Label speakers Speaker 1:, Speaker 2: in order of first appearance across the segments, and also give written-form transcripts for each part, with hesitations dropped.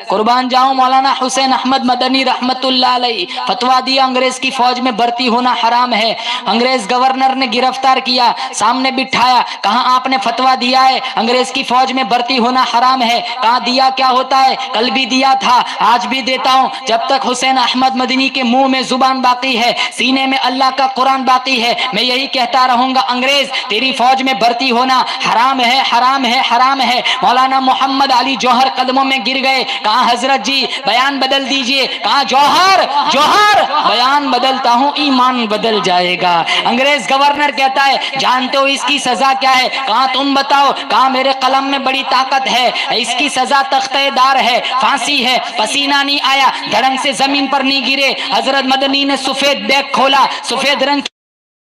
Speaker 1: قربان جاؤں مولانا حسین احمد مدنی رحمت اللہ علیہ فتوا دیا انگریز کی فوج میں بھرتی ہونا حرام ہے. انگریز گورنر نے گرفتار کیا, سامنے بٹھایا, کہاں آپ نے فتوا دیا ہے انگریز کی فوج میں بھرتی ہونا حرام ہے؟ کہاں دیا کیا ہوتا ہے؟ کل بھی دیا تھا, آج بھی دیتا ہوں. جب تک حسین احمد مدنی کے منہ میں زبان باقی ہے, سینے میں اللہ کا قرآن باقی ہے, میں یہی کہتا رہوں گا انگریز تیری فوج میں بھرتی ہونا حرام ہے, حرام ہے, حرام ہے. مولانا محمد علی جوہر قدموں میں گر گئے, کہاں حضرت جی بیان بدل دیجئے, کہاں جوہر جوہر بیان بدلتا ہوں ایمان بدل جائے گا. انگریز گورنر کہتا ہے جانتے ہو اس کی سزا کیا ہے؟ کہاں تم بتاؤ. کہاں میرے قلم میں بڑی طاقت ہے, اس کی سزا تختہ دار ہے, پھانسی ہے. پسینہ نہیں آیا, دھڑم سے زمین پر نہیں گرے. حضرت مدنی نے سفید بیگ کھولا, سفید رنگ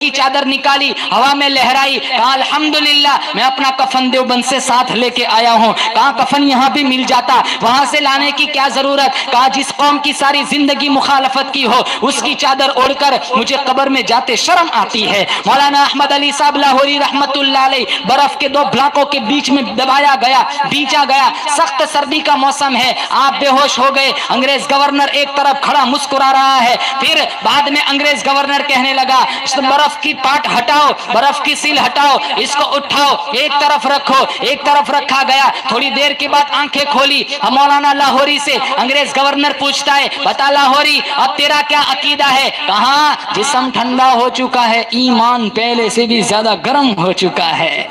Speaker 1: کی چادر نکالی, ہوا میں لہرائی, کہا الحمدللہ میں اپنا کفن دیوبند سے ساتھ لے کے آیا ہوں. کہا کفن یہاں بھی مل جاتا, وہاں سے لانے کی کیا ضرورت. کہا جس قوم کی ساری زندگی مخالفت کی ہو اس کی چادر اوڑھ کر مجھے قبر میں جاتے شرم آتی ہے. مولانا احمد علی صاحب لاہوری رحمت اللہ علیہ برف کے دو بلاکوں کے بیچ میں دبایا گیا, بیچا گیا. سخت سردی کا موسم ہے, آپ بے ہوش ہو گئے. انگریز گورنر ایک طرف کھڑا مسکرا رہا ہے. پھر بعد میں انگریز گورنر کہنے لگا برف کی پاٹ ہٹاؤ, برف کی سیل ہٹاؤ, اس کو اٹھاؤ, ایک طرف رکھو. ایک طرف رکھا گیا. تھوڑی دیر کے بعد آنکھیں کھولی. مولانا لاہوری سے انگریز گورنر پوچھتا ہے بتا لاہوری اب تیرا کیا عقیدہ ہے؟ کہاں جسم ٹھنڈا ہو چکا ہے, ایمان پہلے سے بھی زیادہ گرم ہو چکا ہے.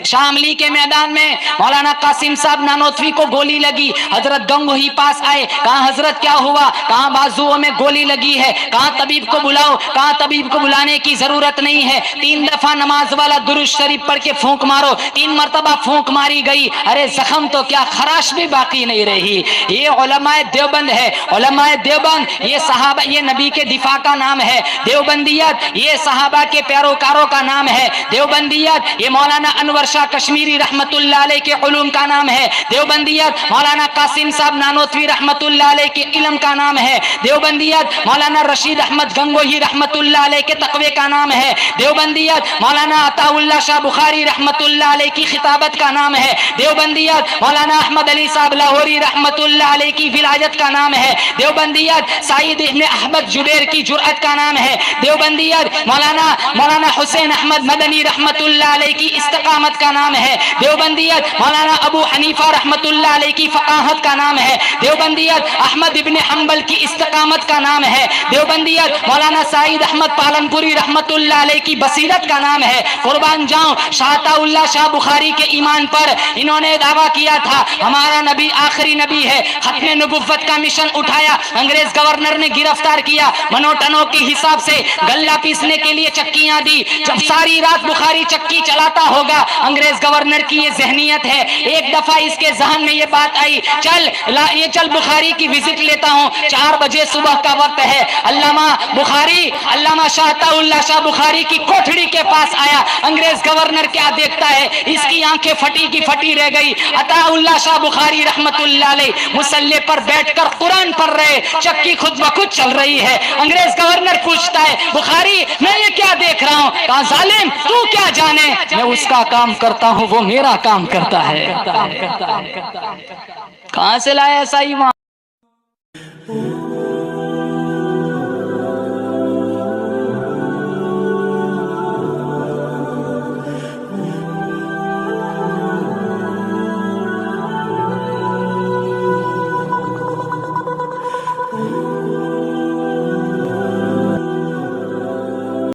Speaker 1: شاملی کے میدان میں مولانا قاسم صاحب نانوتوی کو گولی لگی. حضرت گنگوہی پاس آئے, کہاں حضرت کیا ہوا؟ کہاں بازوؤں میں گولی لگی ہے, کہاں طبیب کو بلاؤ. کہاں طبیب کو بلانے کی ضرورت نہیں ہے, 3 دفعہ نماز والا درود شریف پڑھ کے پھونک مارو. 3 مرتبہ پھونک ماری گئی, ارے زخم تو کیا خراش بھی باقی نہیں رہی. یہ علماء دیوبند ہے, علماء دیوبند یہ صحابہ, یہ نبی کے دفاع کا نام ہے. دیوبندیت یہ صحابہ کے پیروکاروں کا نام ہے. دیوبندیت یہ مولانا انور شاہ کشمیری رحمت اللہ علیہ کے علوم کا نام ہے. دیوبندیت مولانا قاسم صاحب نانوتوی رحمت اللہ علیہ کے علم کا نام ہے. دیوبندیت مولانا رشید احمد گنگوہی رحمت اللہ علیہ کے تقوی کا نام ہے. دیوبندیت مولانا عطا اللہ شاہ بخاری رحمت اللہ علیہ کی خطابت کا نام ہے. دیوبندیت مولانا احمد علی صاحب لاہوری رحمت اللہ علیہ کی ولایت کا نام ہے. دیوبندیت سعید ابن احمد جبیر کی جرأت کا نام ہے. دیوبندیت مولانا حسین احمد مدنی رحمت اللہ علیہ کی استقامت کا نام ہے. دیوبندیت مولانا ابو حنیفہ رحمت اللہ علیہ کی فقاہت کا نام ہے. دیوبندیت احمد ابن حنبل کی استقامت کا نام ہے. دیوبندیت مولانا سعید احمد پالنپوری رحمت اللہ علیہ کی بصیرت کا نام ہے. قربان جاؤں شاہتا اللہ شاہ بخاری کے ایمان پر انہوں نے دعویٰ کیا تھا ہمارا نبی آخری نبی ہے. ختم نبوت کا مشن اٹھایا, انگریز گورنر نے گرفتار کیا, منوٹنوں کے حساب سے گلہ پیسنے کے لیے چکیاں دی. جب ساری رات بخاری چکی چلاتا ہوگا, انگریز گورنر کی یہ ذہنیت ہے. ایک دفعہ اس کے ذہن میں یہ بات آئی, چل بخاری کی وزٹ لیتا ہوں. 4 بجے صبح کا وقت ہے. علامہ شاہتا اللہ شاہ بخاری کی کوٹھڑی کے پاس آیا. انگریز گورنر کیا دیکھتا ہے, اس کی آنکھیں پھٹی کی پھٹی رہ گئی. عطا اللہ شاہ بخاری رحمت اللہ علیہ مصلی پر بیٹھ کر قرآن پڑھ رہے, چکی خود بخود چل رہی ہے. انگریز گورنر پوچھتا ہے بخاری میں یہ کیا دیکھ رہا ہوں؟ کہا ظالم تو کیا جانے, میں اس کا کام کرتا ہوں, وہ میرا کام کرتا ہے. کہاں سے لایا ایسا ایمان؟